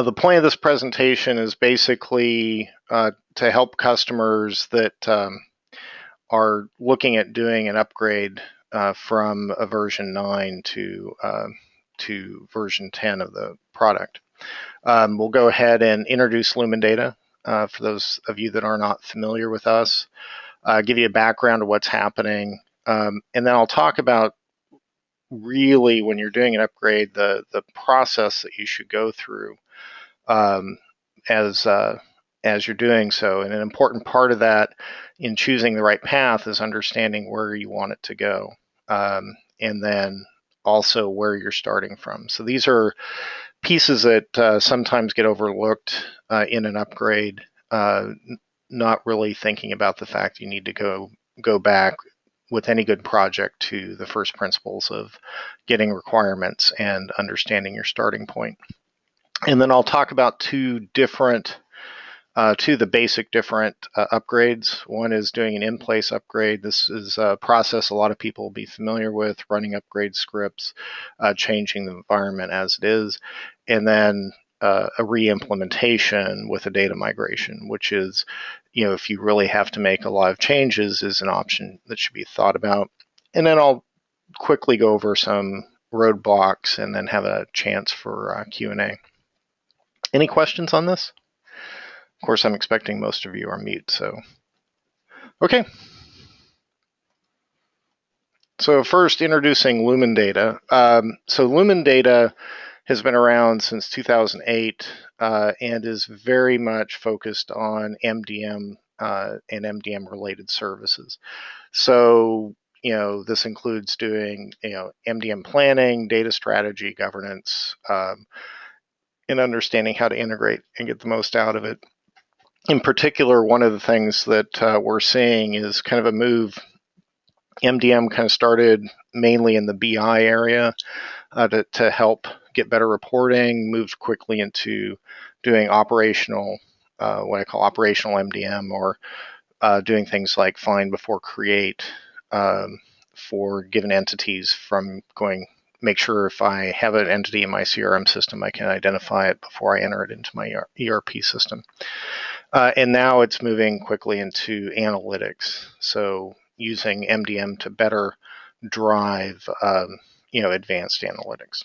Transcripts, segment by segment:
The point of this presentation is basically to help customers that are looking at doing an upgrade from a version 9 to version 10 of the product. We'll go ahead and introduce LumenData for those of you that are not familiar with us, give you a background of what's happening, and then I'll talk about really when you're doing an upgrade, the process that you should go through as you're doing so. And an important part of that in choosing the right path is understanding where you want it to go, and then also where you're starting from. So these are pieces that sometimes get overlooked in an upgrade, not really thinking about the fact you need to go back with any good project to the first principles of getting requirements and understanding your starting point. And then I'll talk about two the basic different upgrades. One is doing an in-place upgrade. This is a process a lot of people will be familiar with, running upgrade scripts, changing the environment as it is, and then a re-implementation with a data migration, which is, if you really have to make a lot of changes, is an option that should be thought about. And then I'll quickly go over some roadblocks and then have a chance for Q&A. Any questions on this? Of course, I'm expecting most of you are mute, so. Okay. So first, introducing LumenData. So LumenData has been around since 2008 and is very much focused on MDM and MDM-related services. So, this includes doing, MDM planning, data strategy, governance, and understanding how to integrate and get the most out of it. In particular, one of the things that we're seeing is kind of a move. MDM kind of started mainly in the BI area to help get better reporting, moved quickly into doing operational, what I call operational MDM, or doing things like find before create for given entities, from make sure if I have an entity in my CRM system, I can identify it before I enter it into my ERP system. And now it's moving quickly into analytics. So using MDM to better drive, advanced analytics.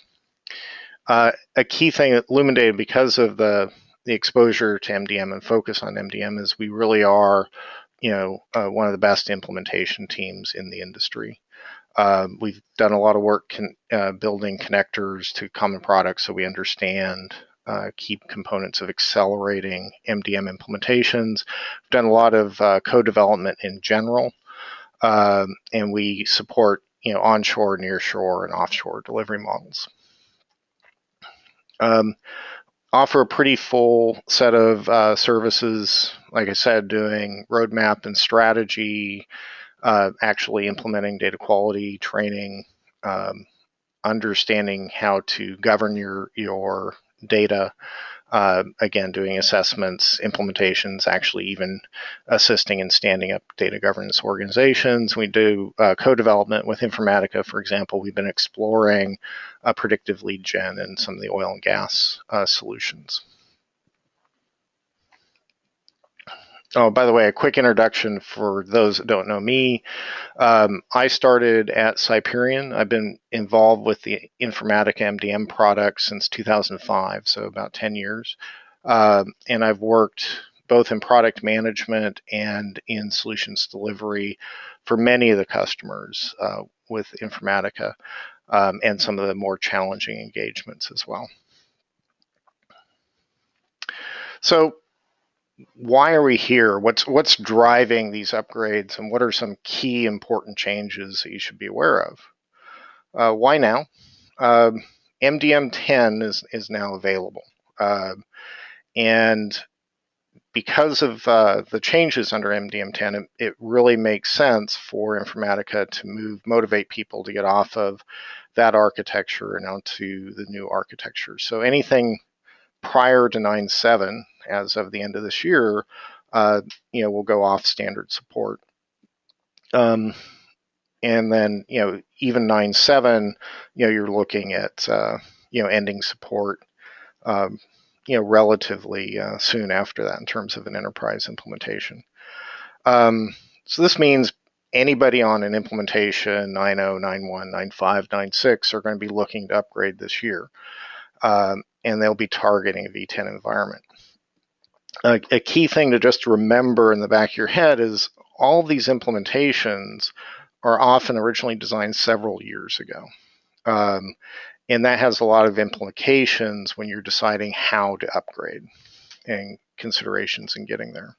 A key thing at LumenData, because of the exposure to MDM and focus on MDM, is we really are, one of the best implementation teams in the industry. We've done a lot of work building connectors to common products, so we understand key components of accelerating MDM implementations. We've done a lot of code development in general, and we support onshore, nearshore, and offshore delivery models. Offer a pretty full set of services, like I said, doing roadmap and strategy, actually implementing data quality, training, understanding how to govern your data, again, doing assessments, implementations, actually even assisting in standing up data governance organizations. We do co-development with Informatica, for example. We've been exploring predictive lead gen and some of the oil and gas solutions. Oh, by the way, a quick introduction for those that don't know me. I started at Cyperion. I've been involved with the Informatica MDM product since 2005, so about 10 years. And I've worked both in product management and in solutions delivery for many of the customers with Informatica, and some of the more challenging engagements as well. So, why are we here? What's driving these upgrades, and what are some key important changes that you should be aware of? Why now? MDM 10 is now available, and because of the changes under MDM 10, it really makes sense for Informatica to motivate people to get off of that architecture and onto the new architecture. So anything prior to 9.7, as of the end of this year, will go off standard support. And then, even 9.7, you're looking at, ending support, relatively soon after that in terms of an enterprise implementation. So this means anybody on an implementation 9.0, 9.1, 9.5, 9.6 are going to be looking to upgrade this year, and they'll be targeting a v10 environment. A key thing to just remember in the back of your head is all these implementations are often originally designed several years ago. And that has a lot of implications when you're deciding how to upgrade and considerations in getting there.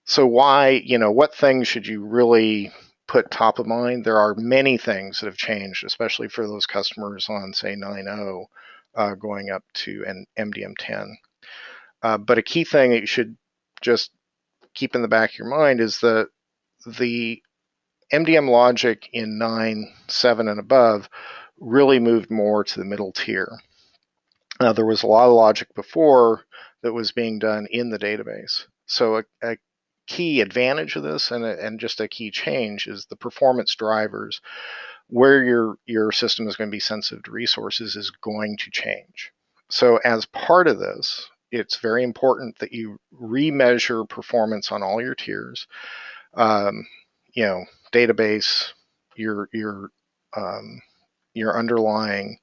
So why, what things should you really put top of mind? There are many things that have changed, especially for those customers on, say, 9.0 going up to an MDM 10. But a key thing that you should just keep in the back of your mind is that the MDM logic in 9.7 and above really moved more to the middle tier. Now, there was a lot of logic before that was being done in the database. So a key advantage of this and just a key change is the performance drivers where your system is going to be sensitive to resources is going to change. So as part of this, it's very important that you remeasure performance on all your tiers. Database, your underlying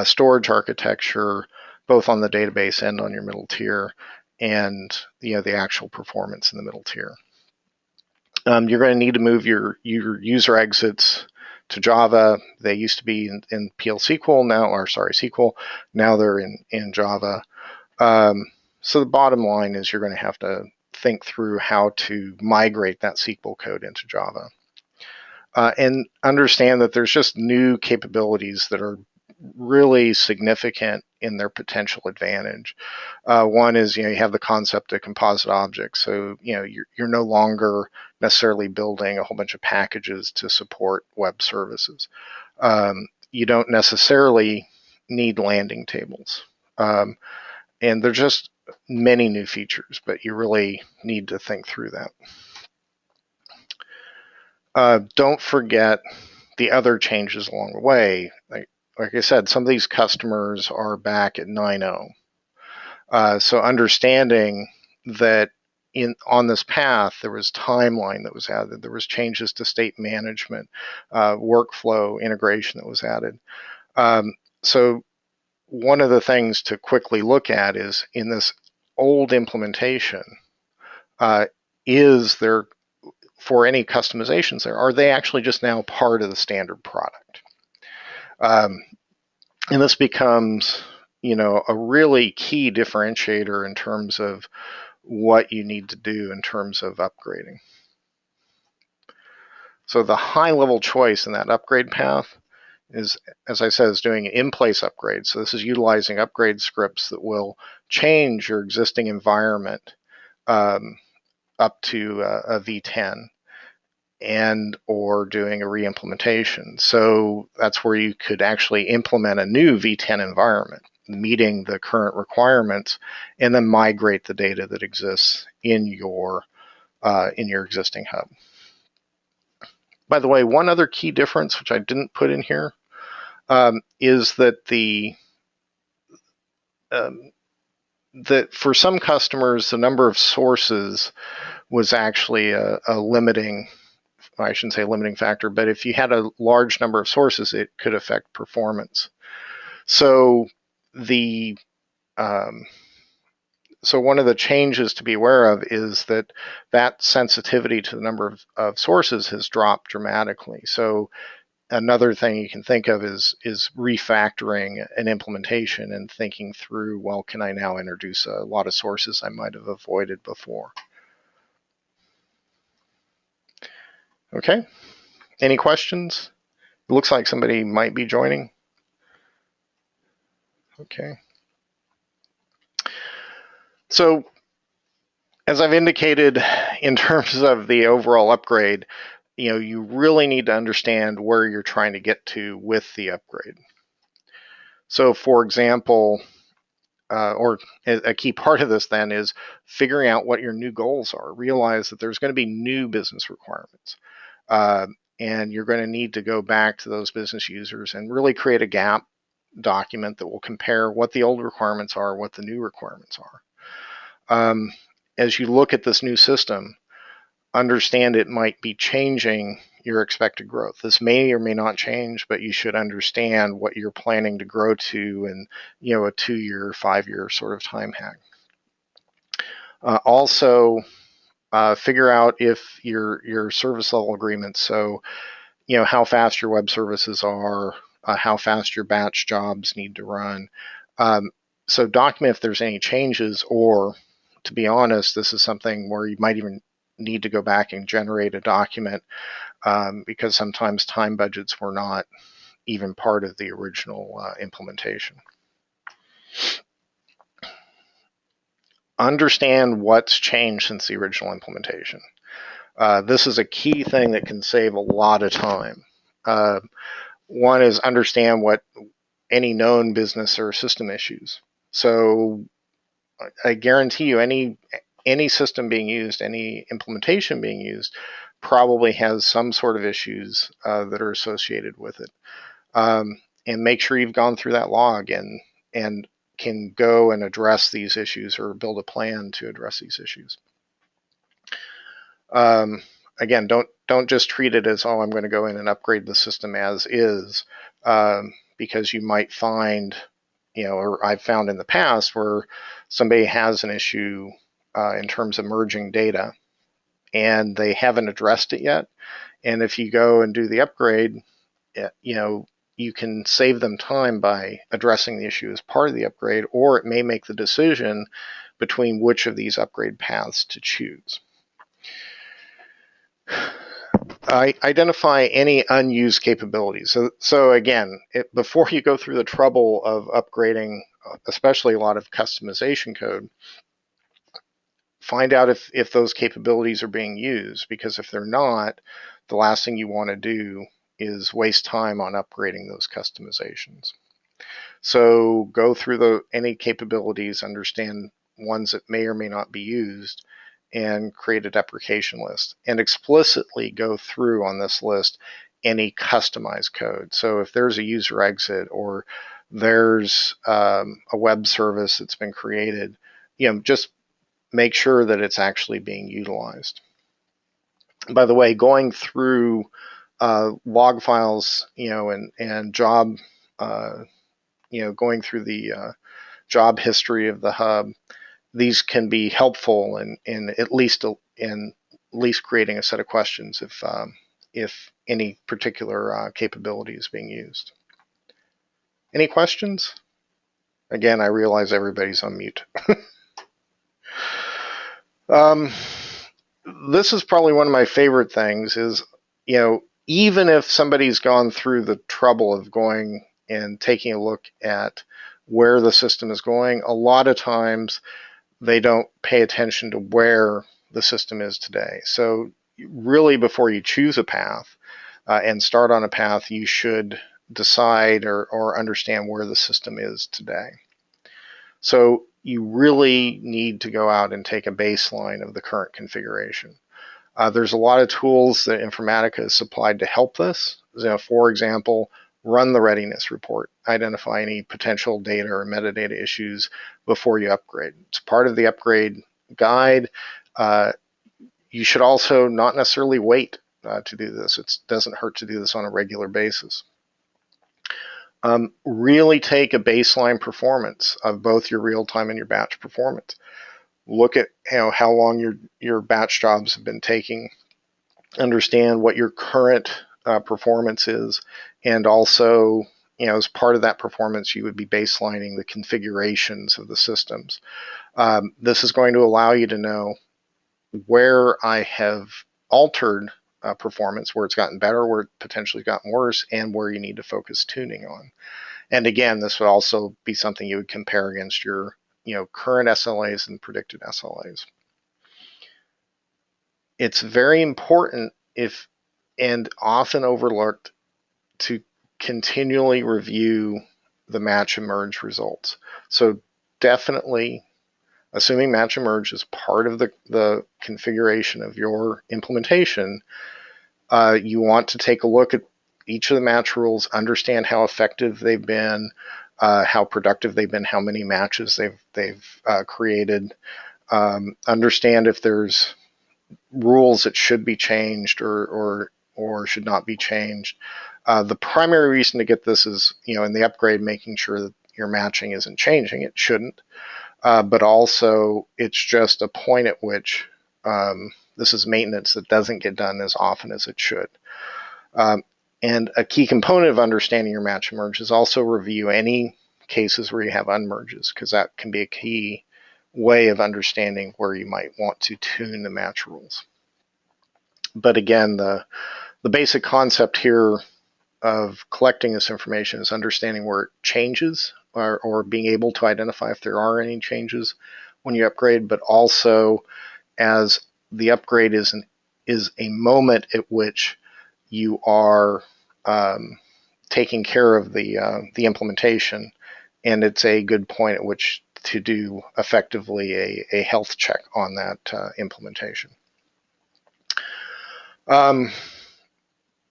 storage architecture, both on the database and on your middle tier, and the actual performance in the middle tier. You're going to need to move your user exits to Java. They used to be in SQL SQL. Now they're in Java. So the bottom line is you're going to have to think through how to migrate that SQL code into Java. And understand that there's just new capabilities that are really significant in their potential advantage. One is, you have the concept of composite objects. So, you're no longer necessarily building a whole bunch of packages to support web services. You don't necessarily need landing tables. And there's just many new features, but you really need to think through that. Don't forget the other changes along the way. Like I said, some of these customers are back at 9.0. So understanding that on this path, there was timeline that was added. There was changes to state management, workflow integration that was added. So one of the things to quickly look at is in this old implementation, is there, for any customizations there, are they actually just now part of the standard product? And this becomes, a really key differentiator in terms of what you need to do in terms of upgrading. So the high-level choice in that upgrade path is, as I said, is doing an in-place upgrade. So this is utilizing upgrade scripts that will change your existing environment up to a v10. And or doing a reimplementation. So that's where you could actually implement a new v10 environment, meeting the current requirements, and then migrate the data that exists in your existing hub. By the way, one other key difference, which I didn't put in here, is that that for some customers, the number of sources was actually a limiting. I shouldn't say limiting factor, but if you had a large number of sources, it could affect performance. So so one of the changes to be aware of is that sensitivity to the number of sources has dropped dramatically. So another thing you can think of is refactoring an implementation and thinking through, well, can I now introduce a lot of sources I might have avoided before? Okay. Any questions? It looks like somebody might be joining. Okay. So, as I've indicated, in terms of the overall upgrade, you really need to understand where you're trying to get to with the upgrade. So, for example, or a key part of this then is figuring out what your new goals are. Realize that there's going to be new business requirements. And you're going to need to go back to those business users and really create a gap document that will compare what the old requirements are, what the new requirements are. As you look at this new system, understand it might be changing your expected growth. This may or may not change, but you should understand what you're planning to grow to in, a 2-year, 5-year sort of time hack. Also, figure out if your service level agreements, so how fast your web services are, how fast your batch jobs need to run. So document if there's any changes, or to be honest, this is something where you might even need to go back and generate a document, because sometimes time budgets were not even part of the original implementation. Understand what's changed since the original implementation. This is a key thing that can save a lot of time. One is understand what any known business or system issues. So I guarantee you any system being used, any implementation being used, probably has some sort of issues that are associated with it. And make sure you've gone through that log and can go and address these issues or build a plan to address these issues. Again, don't just treat it as, oh, I'm going to go in and upgrade the system as is, because you might find, or I've found in the past where somebody has an issue in terms of merging data and they haven't addressed it yet. And if you go and do the upgrade, you can save them time by addressing the issue as part of the upgrade, or it may make the decision between which of these upgrade paths to choose. Identify any unused capabilities. So again, before you go through the trouble of upgrading, especially a lot of customization code, find out if those capabilities are being used, because if they're not, the last thing you want to do is waste time on upgrading those customizations. So go through any capabilities, understand ones that may or may not be used, and create a deprecation list, and explicitly go through on this list any customized code. So if there's a user exit, or there's a web service that's been created, just make sure that it's actually being utilized. By the way, going through log files, and job, going through the job history of the hub, these can be helpful in at least creating a set of questions if any particular capability is being used. Any questions? Again, I realize everybody's on mute. This is probably one of my favorite things is, even if somebody's gone through the trouble of going and taking a look at where the system is going, a lot of times they don't pay attention to where the system is today. So really, before you choose a path and start on a path, you should decide or understand where the system is today. So you really need to go out and take a baseline of the current configuration. There's a lot of tools that Informatica has supplied to help this. For example, run the readiness report, identify any potential data or metadata issues before you upgrade. It's part of the upgrade guide. You should also not necessarily wait to do this. It doesn't hurt to do this on a regular basis. Really take a baseline performance of both your real-time and your batch performance. Look at how long your batch jobs have been taking. Understand what your current performance is, and also, as part of that performance, you would be baselining the configurations of the systems. This is going to allow you to know where I have altered performance, where it's gotten better, where it potentially gotten worse, and where you need to focus tuning on. And again, this would also be something you would compare against your current SLAs and predicted SLAs. It's very important, and often overlooked, to continually review the match and merge results. So definitely, assuming match and merge is part of the configuration of your implementation, you want to take a look at each of the match rules, understand how effective they've been, how productive they've been, how many matches they've created, understand if there's rules that should be changed or should not be changed. The primary reason to get this is, in the upgrade, making sure that your matching isn't changing. It shouldn't. But also, it's just a point at which this is maintenance that doesn't get done as often as it should. And a key component of understanding your match and merge is also review any cases where you have unmerges, because that can be a key way of understanding where you might want to tune the match rules. But again, the basic concept here of collecting this information is understanding where it changes, or being able to identify if there are any changes when you upgrade, but also as the upgrade is a moment at which you are taking care of the implementation, and it's a good point at which to do effectively a health check on that implementation.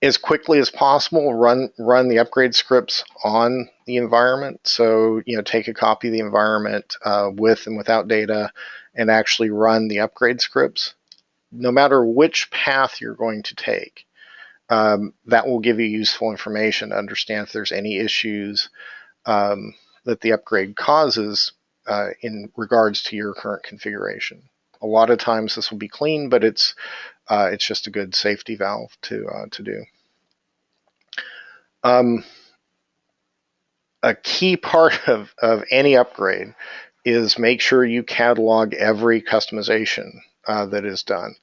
As quickly as possible, run the upgrade scripts on the environment. So, take a copy of the environment with and without data and actually run the upgrade scripts. No matter which path you're going to take, that will give you useful information to understand if there's any issues that the upgrade causes in regards to your current configuration. A lot of times this will be clean, but it's just a good safety valve to do. A key part of any upgrade is make sure you catalog every customization that is done.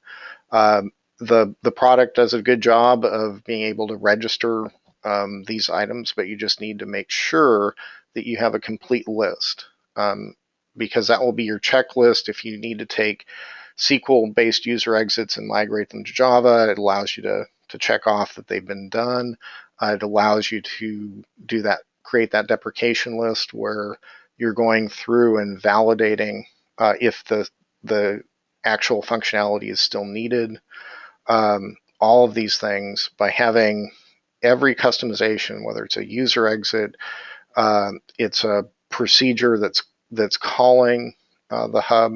The product does a good job of being able to register these items, but you just need to make sure that you have a complete list, because that will be your checklist if you need to take SQL-based user exits and migrate them to Java. It allows you to check off that they've been done. It allows you to do that, create that deprecation list where you're going through and validating if the actual functionality is still needed. All of these things, by having every customization, whether it's a user exit, it's a procedure that's calling the hub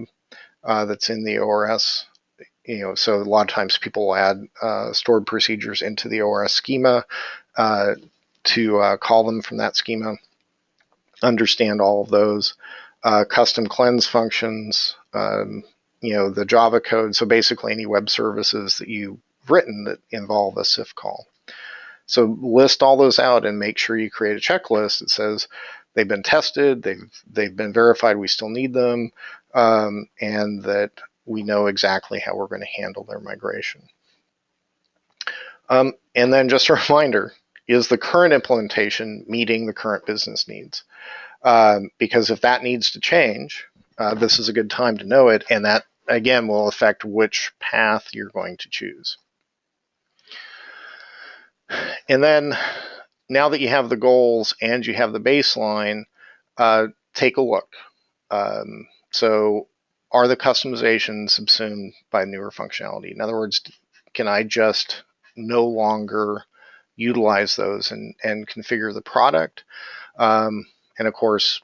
that's in the ORS. So a lot of times people will add stored procedures into the ORS schema to call them from that schema. Understand all of those custom cleanse functions, the Java code. So basically any web services that you've written that involve a CIF call. So list all those out and make sure you create a checklist that says they've been tested, they've been verified, we still need them, and that we know exactly how we're going to handle their migration. And then just a reminder, is the current implementation meeting the current business needs? Because if that needs to change, this is a good time to know it, and that, again, will affect which path you're going to choose. And then, now that you have the goals and you have the baseline, take a look. So, are the customizations subsumed by newer functionality? In other words, can I just no longer utilize those and configure the product? And of course,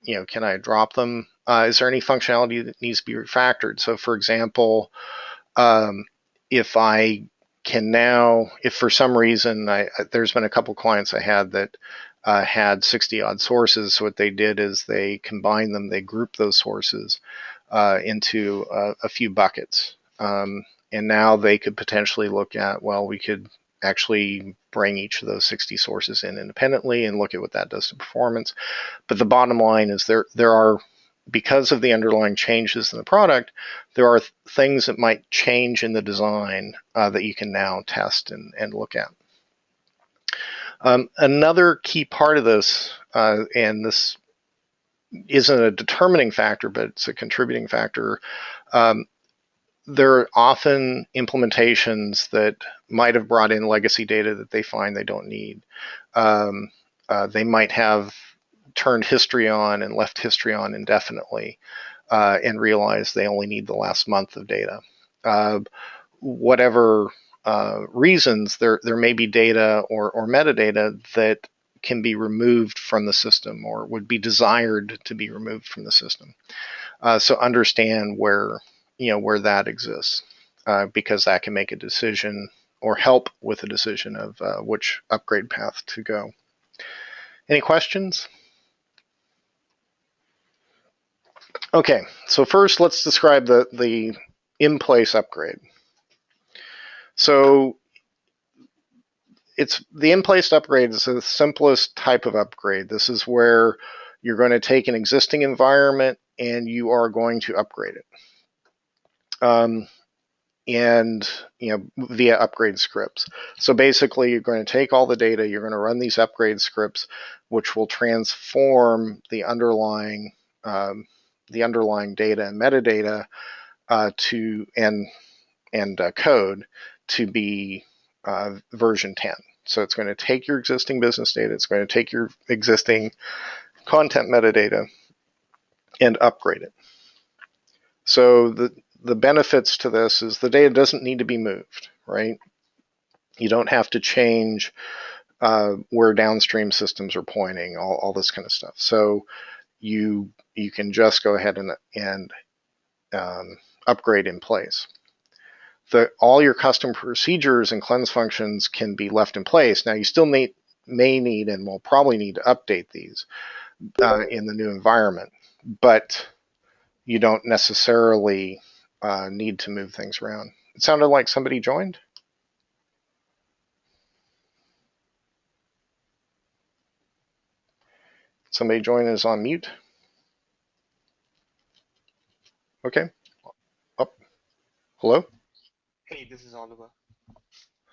can I drop them? Is there any functionality that needs to be refactored? So, for example, if I can now, if for some reason, there's been a couple clients I had that had 60 odd sources. So what they did is they combined them, they grouped those sources into a few buckets. And now they could potentially look at, well, we could actually bring each of those 60 sources in independently and look at what that does to performance. But the bottom line is there are, because of the underlying changes in the product, there are things that might change in the design that you can now test and look at. Another key part of this, and this isn't a determining factor, but it's a contributing factor, there are often implementations that might have brought in legacy data that they find they don't need. They might have turned history on and left history on indefinitely and realize they only need the last month of data. Whatever reasons, there may be data or metadata that can be removed from the system or would be desired to be removed from the system. So understand where that exists, because that can make a decision or help with a decision of which upgrade path to go. Any questions? Okay, so first let's describe the in-place upgrade. So it's the in-place upgrade is the simplest type of upgrade. This is where you're going to take an existing environment and you are going to upgrade it. And via upgrade scripts. So basically you're going to take all the data, you're going to run these upgrade scripts, which will transform the underlying data and metadata and code to be version 10. So it's going to take your existing business data, it's going to take your existing content metadata and upgrade it. So the benefits to this is the data doesn't need to be moved, right? You don't have to change where downstream systems are pointing, all this kind of stuff. So you can just go ahead and upgrade in place. All your custom procedures and cleanse functions can be left in place. Now you still may need and will probably need to update these in the new environment, but you don't necessarily need to move things around. It sounded like somebody joined. Somebody joined is on mute. Okay. Up. Hello. Hey, this is Oliver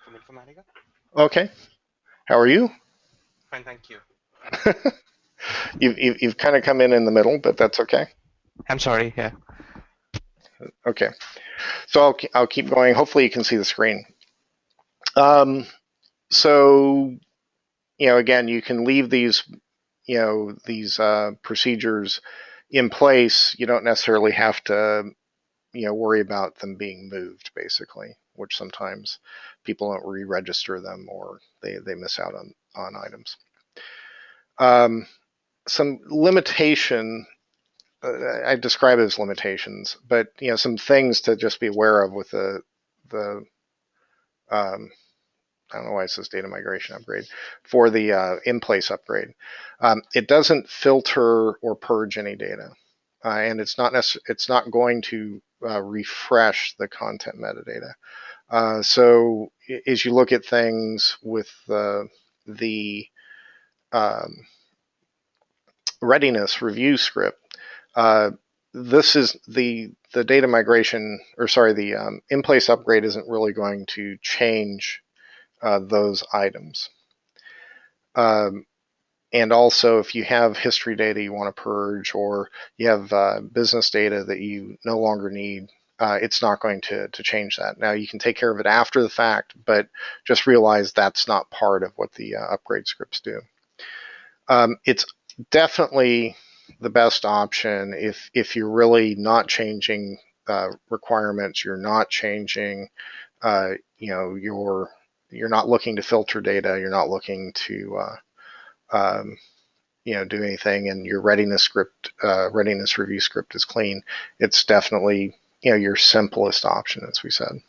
from Informatica. Okay. How are you? Fine, thank you. You've kind of come in the middle, but that's okay. I'm sorry. Yeah. Okay. So I'll keep going. Hopefully you can see the screen. So again, you can leave these procedures in place. You don't necessarily have to worry about them being moved, basically, which sometimes people don't re-register them or they miss out on items. Some limitation, I describe it as limitations, but some things to just be aware of with the I don't know why it says data migration upgrade for the in-place upgrade. It doesn't filter or purge any data, and it's not going to refresh the content metadata. So as you look at things with the readiness review script, this is the data migration, or sorry, the in-place upgrade isn't really going to change those items. And also, if you have history data you want to purge, or you have business data that you no longer need, it's not going to change that. Now, you can take care of it after the fact, but just realize that's not part of what the upgrade scripts do. It's definitely the best option if you're really not changing requirements, you're not changing, you're not looking to filter data, you're not looking to do anything, and your readiness review script is clean. It's definitely your simplest option, as we said.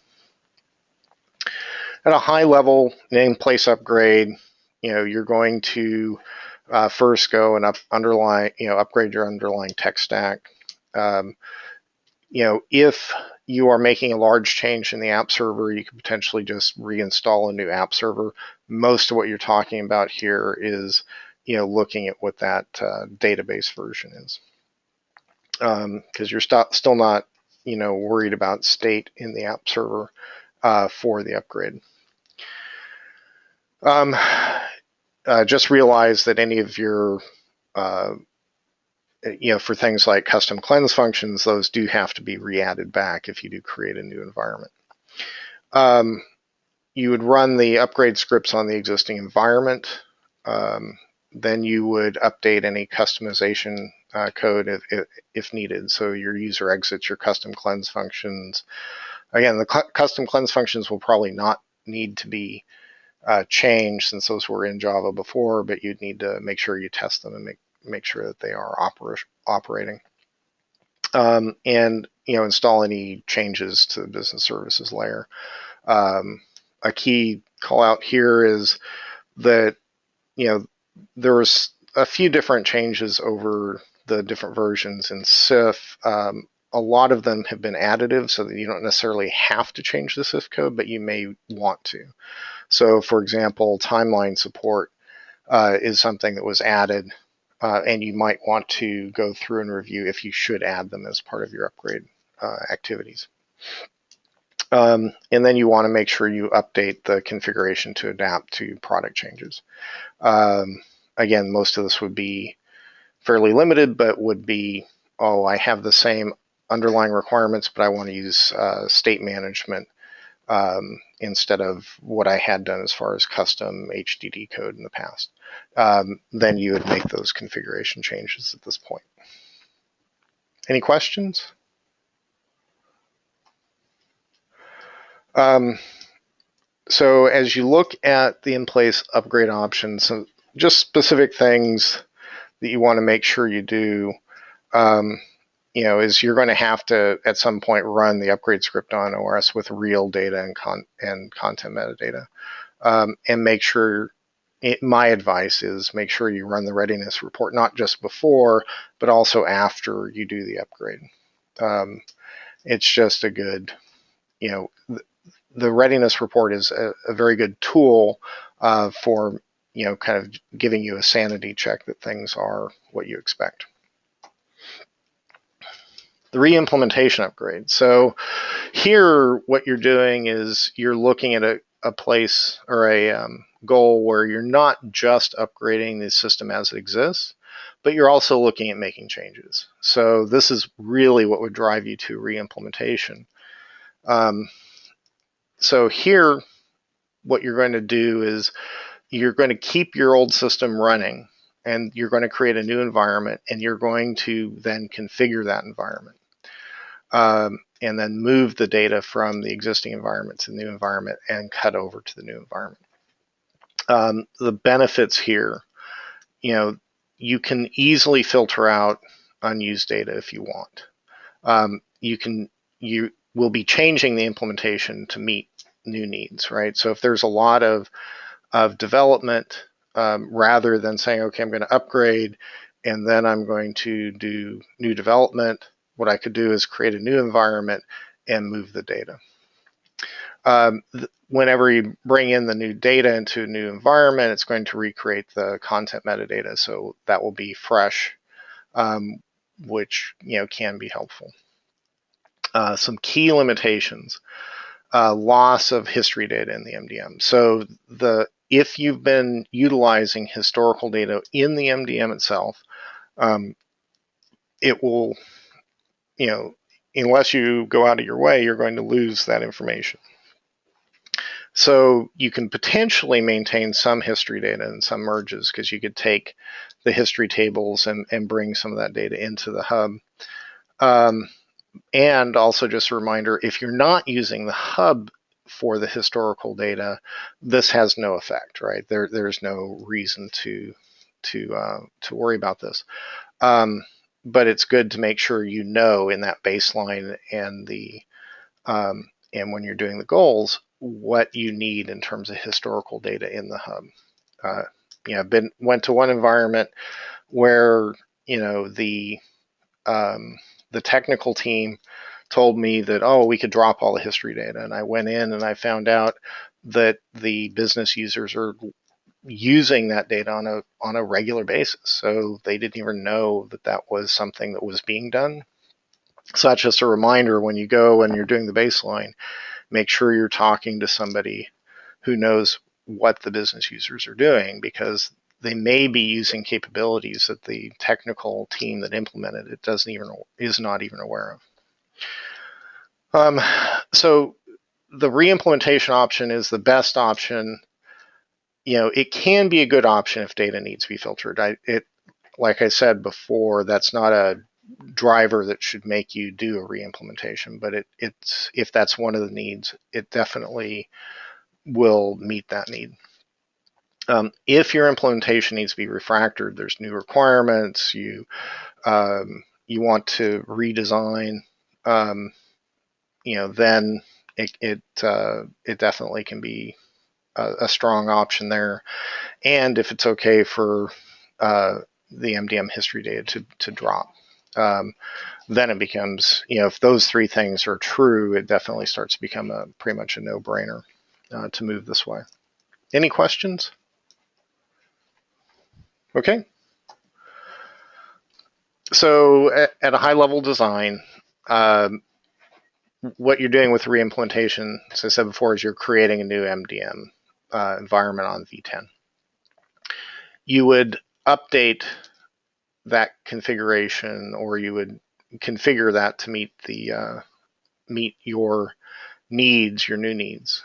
At a high level, name-place upgrade, you're going to first go and upgrade your underlying tech stack. If you are making a large change in the app server, you could potentially just reinstall a new app server. Most of what you're talking about here is, looking at what that database version is, because you're still not, worried about state in the app server for the upgrade. Just realize that any of your for things like custom cleanse functions, those do have to be re-added back if you do create a new environment. You would run the upgrade scripts on the existing environment. Then you would update any customization code if needed. So your user exits your custom cleanse functions. Again, the custom cleanse functions will probably not need to be change, since those were in Java before, but you'd need to make sure you test them and make sure that they are operating. And install any changes to the business services layer. A key call out here is that there was a few different changes over the different versions in CIF. A lot of them have been additive, so that you don't necessarily have to change the CIF code, but you may want to. So, for example, timeline support is something that was added, and you might want to go through and review if you should add them as part of your upgrade activities. And then you want to make sure you update the configuration to adapt to product changes. Again, most of this would be fairly limited, but would be, I have the same underlying requirements, but I want to use state management instead of what I had done as far as custom HDD code in the past. Then you would make those configuration changes at this point. Any questions? So as you look at the in-place upgrade options, so just specific things that you want to make sure you do, is you're going to have to at some point run the upgrade script on OS with real data and content metadata, and make sure. My advice is make sure you run the readiness report not just before, but also after you do the upgrade. It's just a good, the readiness report is a very good tool for kind of giving you a sanity check that things are what you expect. The reimplementation upgrade. So here, what you're doing is you're looking at a place or a goal where you're not just upgrading the system as it exists, but you're also looking at making changes. So this is really what would drive you to reimplementation. So here, what you're going to do is you're going to keep your old system running, and you're going to create a new environment, and you're going to then configure that environment. And then move the data from the existing environment to the new environment and cut over to the new environment. The benefits here, you can easily filter out unused data if you want. You will be changing the implementation to meet new needs, right? So if there's a lot of development, rather than saying, okay, I'm going to upgrade and then I'm going to do new development, what I could do is create a new environment and move the data. Whenever you bring in the new data into a new environment, it's going to recreate the content metadata, so that will be fresh, which can be helpful. Some key limitations: loss of history data in the MDM. So if you've been utilizing historical data in the MDM itself, it will, unless you go out of your way, you're going to lose that information. So you can potentially maintain some history data and some merges, because you could take the history tables and bring some of that data into the hub. And also, just a reminder, if you're not using the hub for the historical data, this has no effect, right? There's no reason to worry about this. But it's good to make sure in that baseline and when you're doing the goals, what you need in terms of historical data in the hub. Went to one environment where the technical team told me that, we could drop all the history data, and I went in and I found out that the business users are using that data on a regular basis, so they didn't even know that was something that was being done. So that's just a reminder, when you go and you're doing the baseline, make sure you're talking to somebody who knows what the business users are doing, because they may be using capabilities that the technical team that implemented it is not even aware of. So the reimplementation option is the best option. It can be a good option if data needs to be filtered. Like I said before, that's not a driver that should make you do a reimplementation, but if that's one of the needs, it definitely will meet that need. If your implementation needs to be refactored, there's new requirements, you want to redesign, then it definitely can be a strong option there. And if it's okay for the MDM history data to drop, then it becomes, if those three things are true, it definitely starts to become pretty much a no-brainer to move this way. Any questions? Okay. So at a high-level design, what you're doing with reimplementation, as I said before, is you're creating a new MDM environment on v10. You would update that configuration, or you would configure that to meet your needs, your new needs.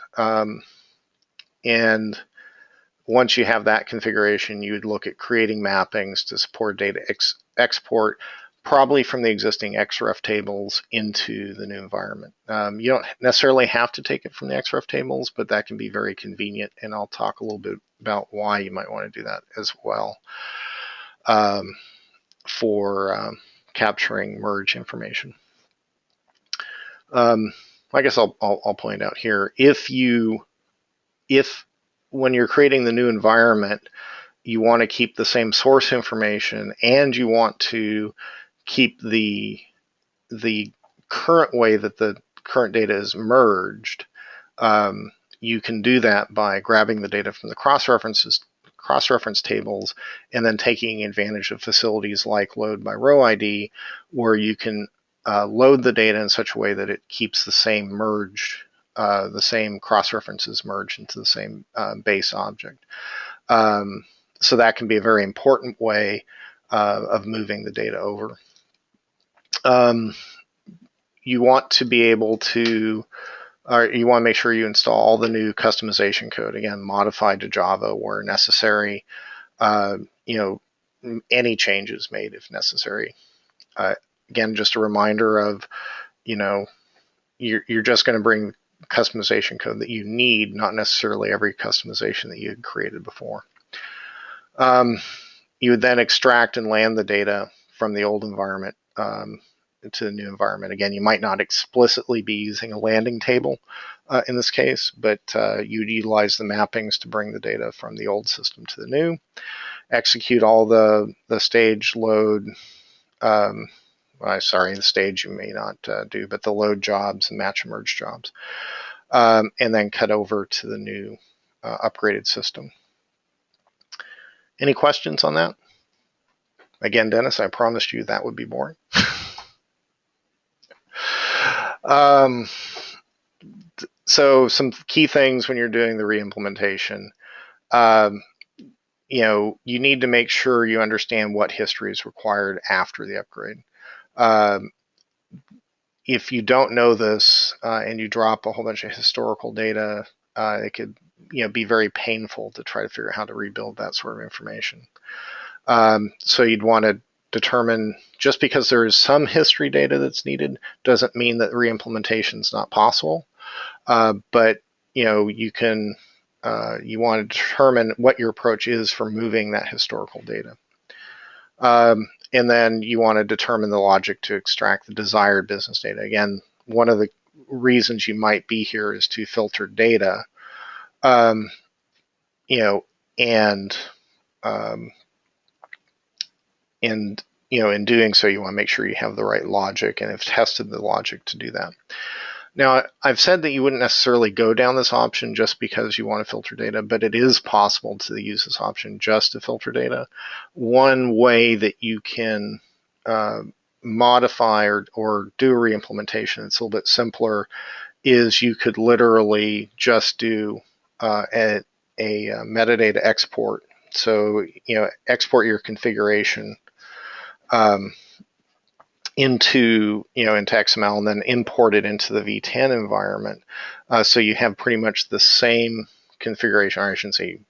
And once you have that configuration, you would look at creating mappings to support data export, probably from the existing XREF tables into the new environment. You don't necessarily have to take it from the XREF tables, but that can be very convenient, and I'll talk a little bit about why you might want to do that as well for capturing merge information. I guess I'll point out here, if when you're creating the new environment, you want to keep the same source information and you want to keep the current way that the current data is merged, you can do that by grabbing the data from the cross-reference tables and then taking advantage of facilities like load by row ID, where you can load the data in such a way that it keeps the same merge, the same cross-references merged into the same base object. So that can be a very important way of moving the data over. You want to be able to, or you want to make sure you install all the new customization code, again, modified to Java where necessary, any changes made if necessary. Again, just a reminder of, you're just going to bring customization code that you need, not necessarily every customization that you had created before. You would then extract and land the data from the old environment to the new environment. Again, you might not explicitly be using a landing table in this case, but you'd utilize the mappings to bring the data from the old system to the new, execute all the stage load, the stage you may not do, but the load jobs and match and merge jobs, and then cut over to the new upgraded system. Any questions on that? Again, Dennis, I promised you that would be boring. So some key things when you're doing the reimplementation, you need to make sure you understand what history is required after the upgrade. If you don't know this and you drop a whole bunch of historical data, it could be very painful to try to figure out how to rebuild that sort of information. So you'd want to determine, just because there is some history data that's needed doesn't mean that reimplementation is not possible. But you want to determine what your approach is for moving that historical data. And then you want to determine the logic to extract the desired business data. Again, one of the reasons you might be here is to filter data, and in doing so, you want to make sure you have the right logic and have tested the logic to do that. Now, I've said that you wouldn't necessarily go down this option just because you want to filter data, but it is possible to use this option just to filter data. One way that you can modify or do a reimplementation that's a little bit simpler is you could literally just do a metadata export. So, export your configuration into XML and then import it into the v10 environment. So you have pretty much the same configuration, or I shouldn't say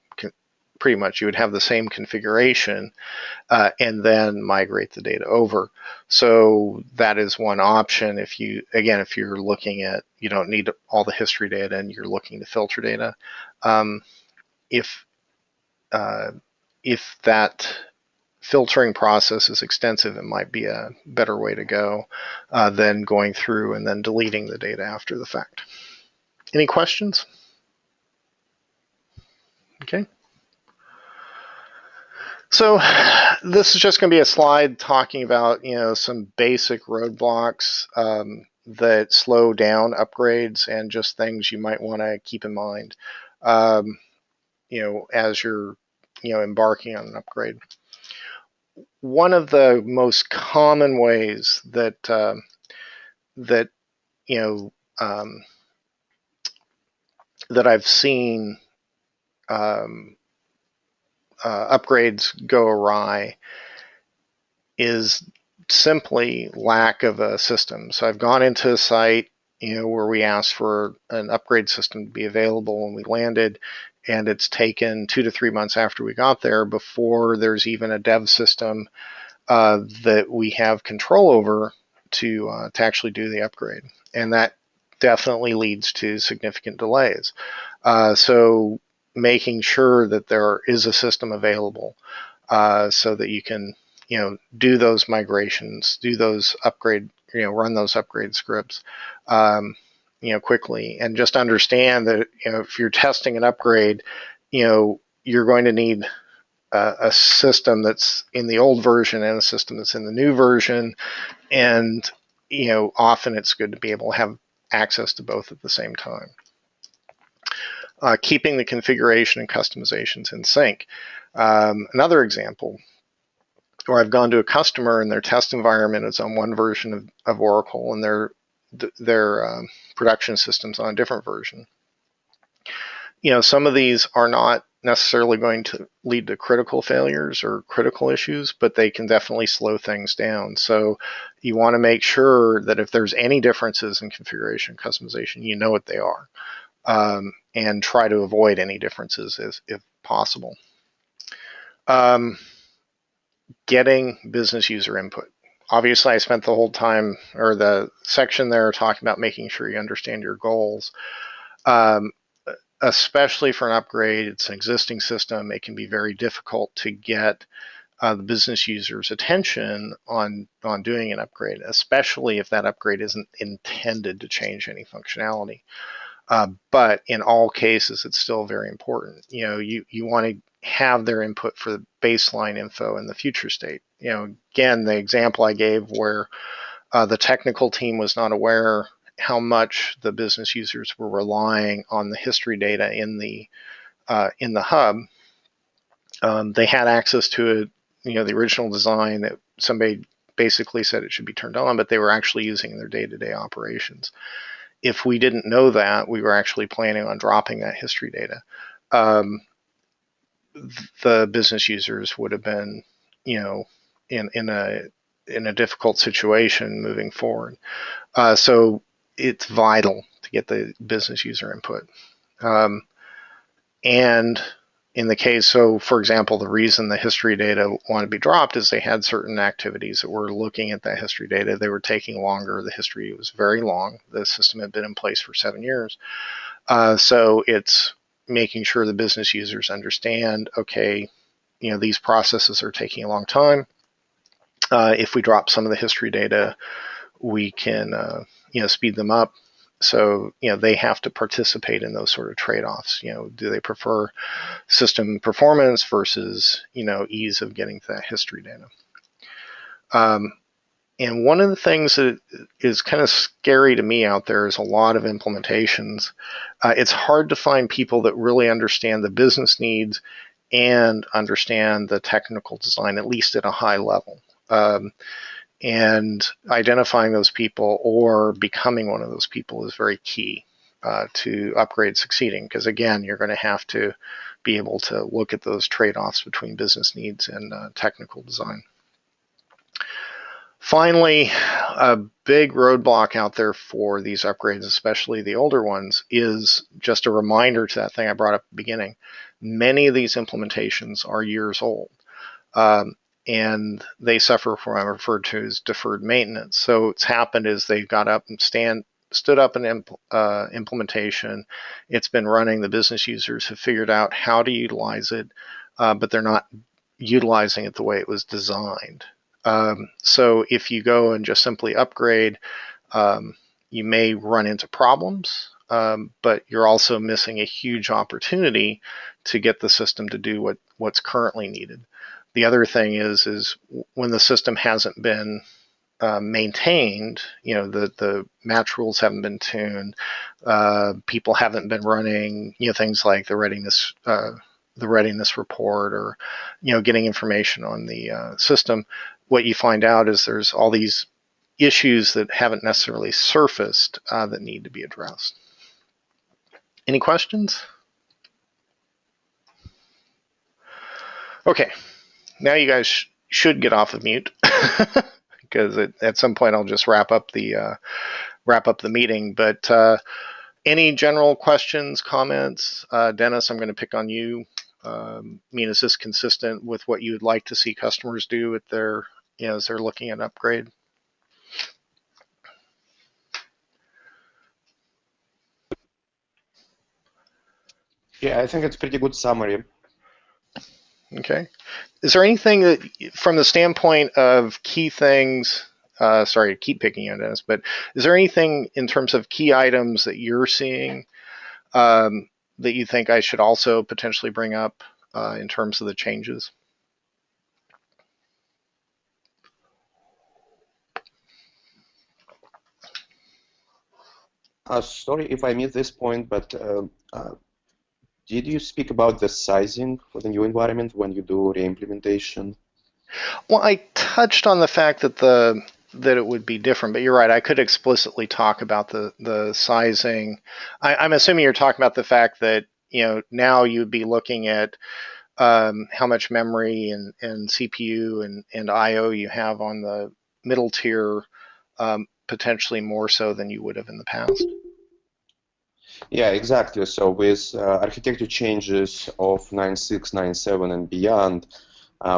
pretty much, you would have the same configuration and then migrate the data over. So that is one option. If you're looking at, you don't need all the history data and you're looking to filter data. If if that filtering process is extensive, it might be a better way to go than going through and then deleting the data after the fact. Any questions? Okay. So this is just going to be a slide talking about, some basic roadblocks that slow down upgrades and just things you might want to keep in mind, as you're, embarking on an upgrade. One of the most common ways that that that I've seen upgrades go awry is simply lack of a system. So I've gone into a site, where we asked for an upgrade system to be available when we landed, and it's taken 2 to 3 months after we got there before there's even a dev system that we have control over to actually do the upgrade. And that definitely leads to significant delays. So making sure that there is a system available so that you can do those migrations, do those upgrade, run those upgrade scripts, quickly, and just understand that if you're testing an upgrade, you're going to need a system that's in the old version and a system that's in the new version, and often it's good to be able to have access to both at the same time. Keeping the configuration and customizations in sync. Another example, or I've gone to a customer and their test environment is on one version of Oracle and their production system's on a different version. Some of these are not necessarily going to lead to critical failures or critical issues, but they can definitely slow things down. So you want to make sure that if there's any differences in configuration customization, you know what they are, and try to avoid any differences if possible. Getting business user input. Obviously, I spent the whole time, or the section there, talking about making sure you understand your goals. Especially for an upgrade, it's an existing system. It can be very difficult to get the business user's attention on doing an upgrade, especially if that upgrade isn't intended to change any functionality. But in all cases, it's still very important. You want to have their input for the baseline info and the future state. Again, the example I gave where the technical team was not aware how much the business users were relying on the history data in the hub. They had access to it, the original design that somebody basically said it should be turned on, but they were actually using in their day-to-day operations. If we didn't know that, we were actually planning on dropping that history data. The business users would have been, in a difficult situation moving forward. So it's vital to get the business user input. And in the case, so for example, the reason the history data wanted to be dropped is they had certain activities that were looking at that history data. They were taking longer. The history was very long. The system had been in place for 7 years. So it's making sure the business users understand, okay, these processes are taking a long time. If we drop some of the history data, we can, speed them up. So, they have to participate in those sort of trade-offs. Do they prefer system performance versus, ease of getting to that history data? And one of the things that is kind of scary to me out there is a lot of implementations. It's hard to find people that really understand the business needs and understand the technical design, at least at a high level. And identifying those people or becoming one of those people is very key to upgrade succeeding, because again, you're going to have to be able to look at those trade-offs between business needs and technical design. Finally, a big roadblock out there for these upgrades, especially the older ones, is just a reminder to that thing I brought up at the beginning. Many of these implementations are years old. And they suffer from what I refer to as deferred maintenance. So what's happened is they've got up and stood up an implementation. It's been running. The business users have figured out how to utilize it. but they're not utilizing it the way it was designed. So if you go and just simply upgrade, you may run into problems, but you're also missing a huge opportunity to get the system to do what's currently needed. The other thing is when the system hasn't been maintained, the match rules haven't been tuned, people haven't been running, things like the readiness report, or getting information on the system. What you find out is there's all these issues that haven't necessarily surfaced that need to be addressed. Any questions? Okay, now you guys should get off of mute because at some point I'll just wrap up the meeting. But any general questions, comments? Dennis, I'm going to pick on you. Is this consistent with what you'd like to see customers do at their, as they're looking at upgrade? Yeah, I think it's a pretty good summary. Okay. Is there anything that, from the standpoint of key things, sorry to keep picking on Dennis, but is there anything in terms of key items that you're seeing that you think I should also potentially bring up in terms of the changes? Sorry if I missed this point, but did you speak about the sizing for the new environment when you do reimplementation? Well, I touched on the fact that that it would be different, but you're right. I could explicitly talk about the sizing. I'm assuming you're talking about the fact that now you'd be looking at how much memory and CPU and I/O you have on the middle tier, potentially more so than you would have in the past. Yeah, exactly. So with architecture changes of 9.6, 9.7 and beyond,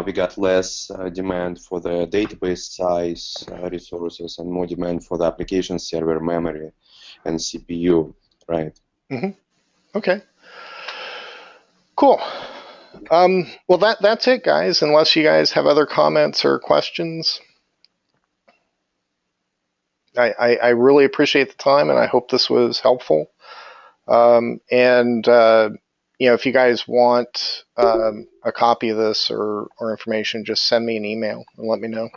we got less demand for the database size resources and more demand for the application server memory and CPU, right? Mm-hmm. Okay. Cool. Well, that's it, guys, unless you guys have other comments or questions. I really appreciate the time, and I hope this was helpful. If you guys want a copy of this or information, just send me an email and let me know.